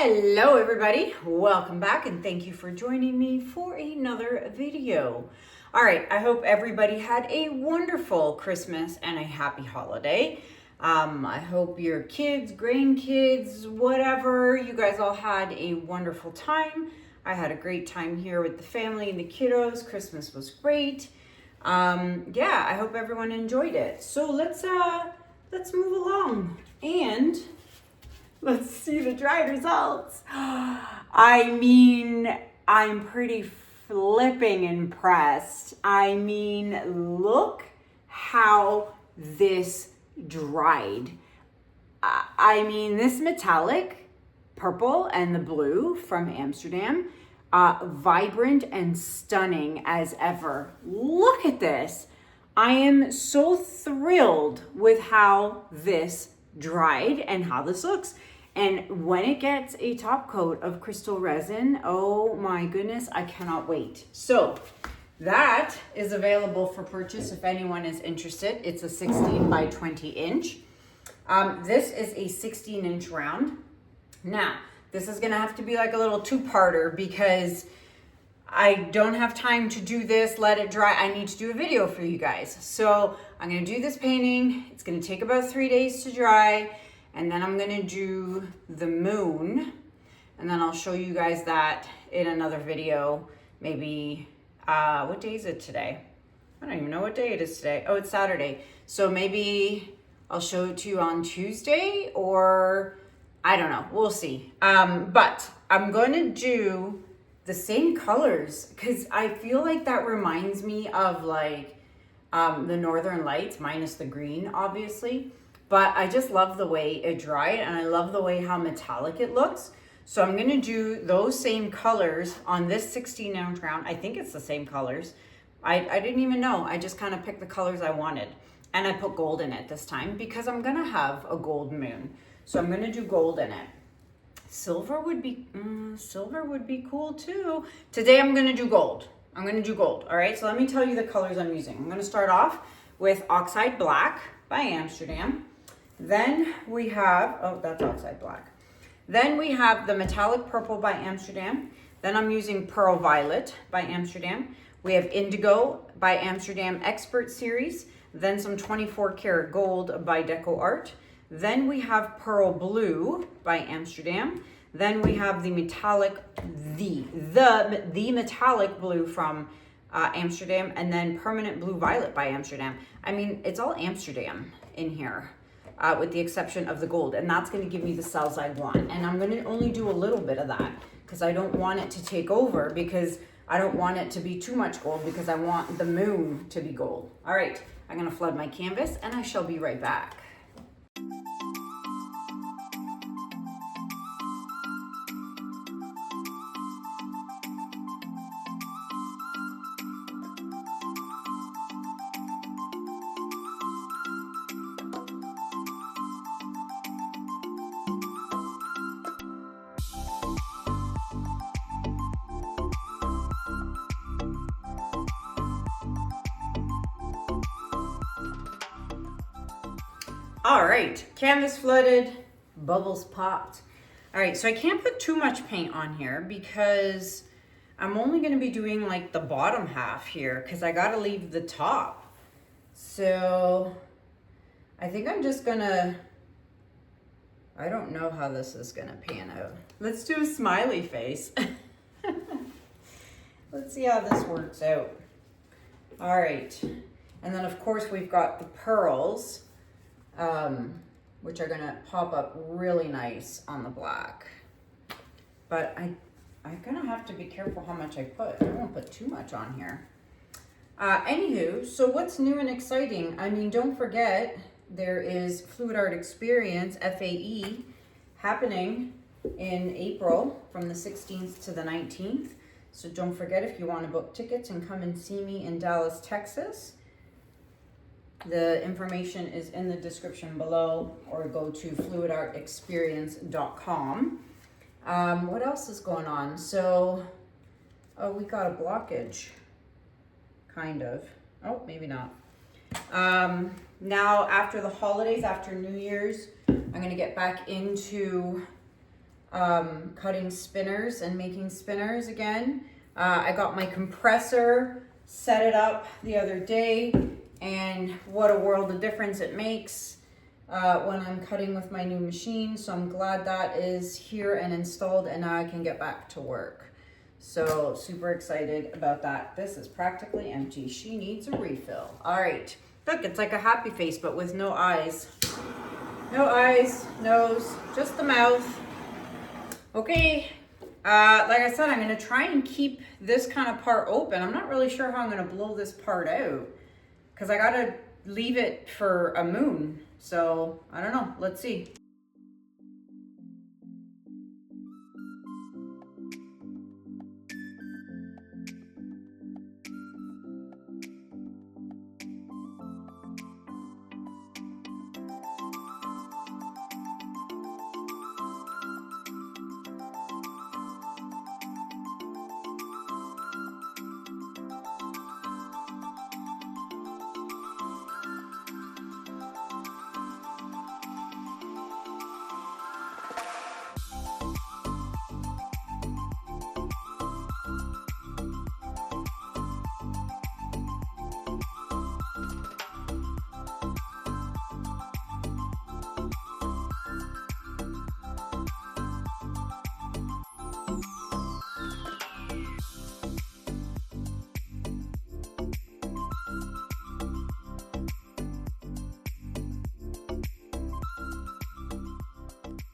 Hello everybody, welcome back and thank you for joining me for another video. All right, I hope everybody had a wonderful Christmas and a happy holiday. I hope your kids, grandkids, whatever, you guys all had a wonderful time. I had a great time here with the family and the kiddos. Christmas was great. Yeah, I hope everyone enjoyed it. So let's move along and let's see the dried results. I mean, I'm pretty flipping impressed. I mean, look how this dried. I mean, this metallic purple and the blue from Amsterdam, vibrant and stunning as ever. Look at this. I am so thrilled with how this dried and how this looks. And when it gets a top coat of Krystal Resin, oh my goodness, I cannot wait. So that is available for purchase if anyone is interested. It's a 16 by 20 inch. This is a 16 inch round. Now, this is gonna have to be like a little two-parter because I don't have time to do this, let it dry. I need to do a video for you guys. So I'm gonna do this painting. It's gonna take about 3 days to dry. And then I'm gonna do the moon. And then I'll show you guys that in another video. Maybe, what day is it today? I don't even know what day it is today. Oh, it's Saturday. So maybe I'll show it to you on Tuesday or I don't know, we'll see. But I'm gonna do the same colors because I feel like that reminds me of like the Northern Lights minus the green, obviously. But I just love the way it dried and I love the way how metallic it looks. So I'm gonna do those same colors on this 16 ounce round. I think it's the same colors. I didn't even know. I just kind of picked the colors I wanted. And I put gold in it this time because I'm gonna have a gold moon. So I'm gonna do gold in it. Silver would be cool too. Today I'm gonna do gold. I'm gonna do gold, all right? So let me tell you the colors I'm using. I'm gonna start off with Oxide Black by Amsterdam. Then we have, oh, that's Oxide Black. Then we have the Metallic Purple by Amsterdam. Then I'm using Pearl Violet by Amsterdam. We have Indigo by Amsterdam Expert Series. Then some 24 karat gold by DecoArt. Then we have Pearl Blue by Amsterdam. Then we have the metallic, the metallic blue from Amsterdam, and then Permanent Blue Violet by Amsterdam. I mean, it's all Amsterdam in here, with the exception of the gold, and that's gonna give me the cells I want. And I'm gonna only do a little bit of that because I don't want it to take over because I don't want it to be too much gold because I want the moon to be gold. All right, I'm gonna flood my canvas and I shall be right back. All right, canvas flooded, bubbles popped. All right, so I can't put too much paint on here because I'm only gonna be doing like the bottom half here because I gotta leave the top. So I think I'm just gonna, I don't know how this is gonna pan out. Let's do a smiley face. Let's see how this works out. All right, and then of course we've got the pearls. Which are gonna pop up really nice on the black. But I'm gonna have to be careful how much I put. I won't put too much on here. Anywho, so what's new and exciting? I mean, don't forget, there is Fluid Art Experience, FAE, happening in April from the 16th to the 19th. So don't forget if you wanna book tickets and come and see me in Dallas, Texas. The information is in the description below or go to fluidartexperience.com. What else is going on? So, oh, we got a blockage, kind of. Oh, maybe not. Now, after the holidays, after New Year's, I'm gonna get back into cutting spinners and making spinners again. I got my compressor, set it up the other day, and what a world of difference it makes when I'm cutting with my new machine. So I'm glad that is here and installed, and now I can get back to work. So super excited about that. This is practically empty. She needs a refill. All right, look, it's like a happy face, but with no eyes. No eyes, nose, just the mouth. Okay, like I said, I'm gonna try and keep this kind of part open. I'm not really sure how I'm gonna blow this part out because I gotta leave it for a moon. So I don't know, let's see.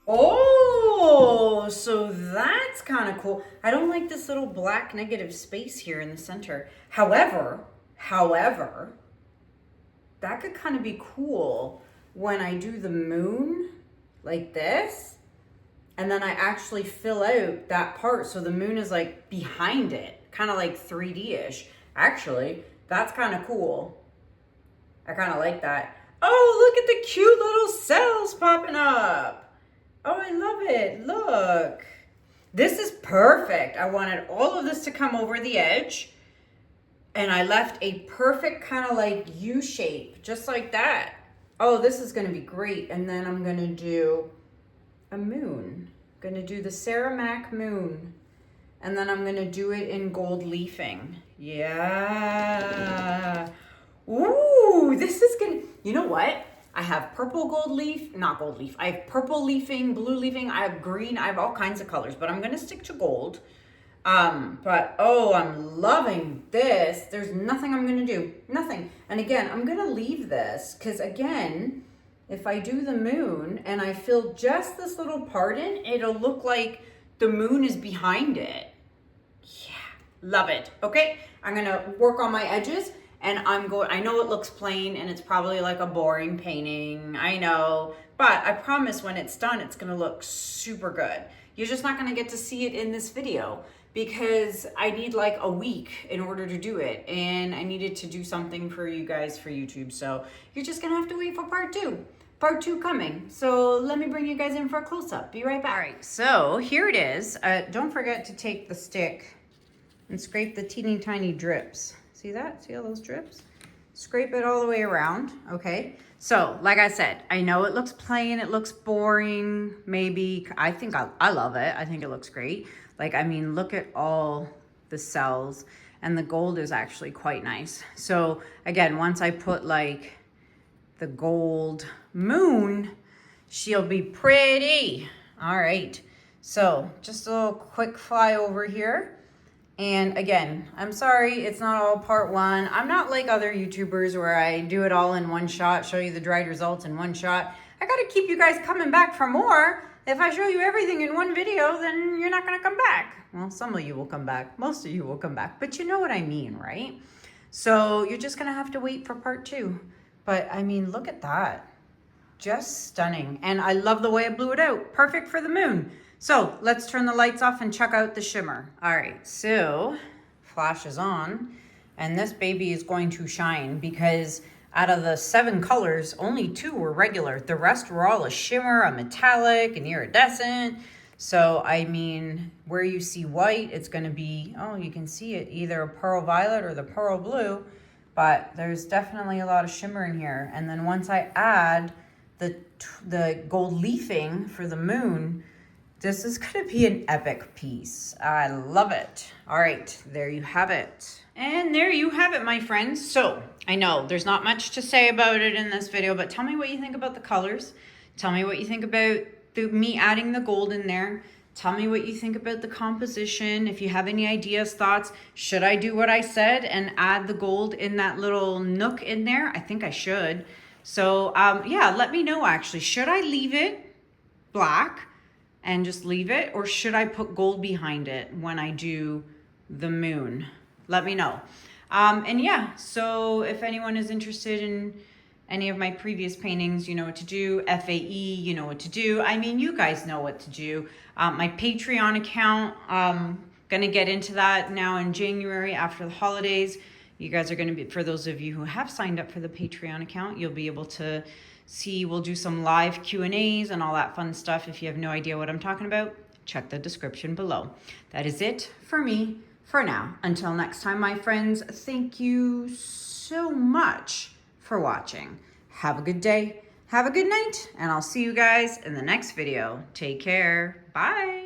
Oh, so that's kind of cool. I don't like this little black negative space here in the center. However, that could kind of be cool when I do the moon like this, and then I actually fill out that part so the moon is like behind it, kind of like 3D-ish. Actually, that's kind of cool. I kind of like that. Oh, look at the cute little cells popping up. Oh, I love it. Look. This is perfect. I wanted all of this to come over the edge, and I left a perfect kind of like U shape, just like that. Oh, this is going to be great. And then I'm going to do a moon. I'm going to do the Ciraco moon. And then I'm going to do it in gold leafing. Yeah. Ooh, this is going to, you know what? I have purple gold leaf, not gold leaf. I have purple leafing, blue leafing. I have green. I have all kinds of colors, but I'm going to stick to gold. But, oh, I'm loving this. There's nothing I'm going to do. Nothing. And again, I'm going to leave this because, again, if I do the moon and I fill just this little part in, it'll look like the moon is behind it. Yeah, love it. Okay, I'm going to work on my edges. And I know it looks plain and it's probably like a boring painting, I know, but I promise when it's done, it's gonna look super good. You're just not gonna get to see it in this video because I need like a week in order to do it. And I needed to do something for you guys for YouTube. So you're just gonna have to wait for part two. Part two coming. So let me bring you guys in for a close-up. Be right back. All right, so here it is. Don't forget to take the stick and scrape the teeny tiny drips. See that? See all those drips? Scrape it all the way around, okay? So, like I said, I know it looks plain, it looks boring, maybe. I think I love it. I think it looks great. Like, I mean, look at all the cells, and the gold is actually quite nice. So, again, once I put, like, the gold moon, she'll be pretty. All right. So, just a little quick fly over here. And again, I'm sorry, it's not all part one. I'm not like other YouTubers where I do it all in one shot, show you the dried results in one shot. I gotta keep you guys coming back for more. If I show you everything in one video, then you're not gonna come back. Well, some of you will come back. Most of you will come back, but you know what I mean, right? So you're just gonna have to wait for part two. But I mean, look at that. Just stunning. And I love the way I blew it out. Perfect for the moon. So let's turn the lights off and check out the shimmer. All right, so flash is on, and this baby is going to shine because out of the 7 colors, only 2 were regular. The rest were all a shimmer, a metallic, an iridescent. So, I mean, where you see white, it's gonna be, oh, you can see it, either a pearl violet or the pearl blue, but there's definitely a lot of shimmer in here. And then once I add the gold leafing for the moon, This is gonna be an epic piece. I love it. All right, there you have it. And there you have it, my friends. So I know there's not much to say about it in this video, but tell me what you think about the colors. Tell me what you think about me adding the gold in there. Tell me what you think about the composition. If you have any ideas, thoughts, should I do what I said and add the gold in that little nook in there? I think I should. So yeah, let me know actually. Should I leave it black and just leave it, or should I put gold behind it when I do the moon? Let me know. And yeah, so if anyone is interested in any of my previous paintings, you know what to do. FAE, you know what to do. I mean, you guys know what to do. My Patreon account, gonna get into that now in January after the holidays. You guys are gonna be, for those of you who have signed up for the Patreon account, you'll be able to see, we'll do some live Q&As and all that fun stuff. If you have no idea what I'm talking about, check the description below. That is it for me for now. Until next time, my friends, thank you so much for watching. Have a good day, have a good night, and I'll see you guys in the next video. Take care, bye.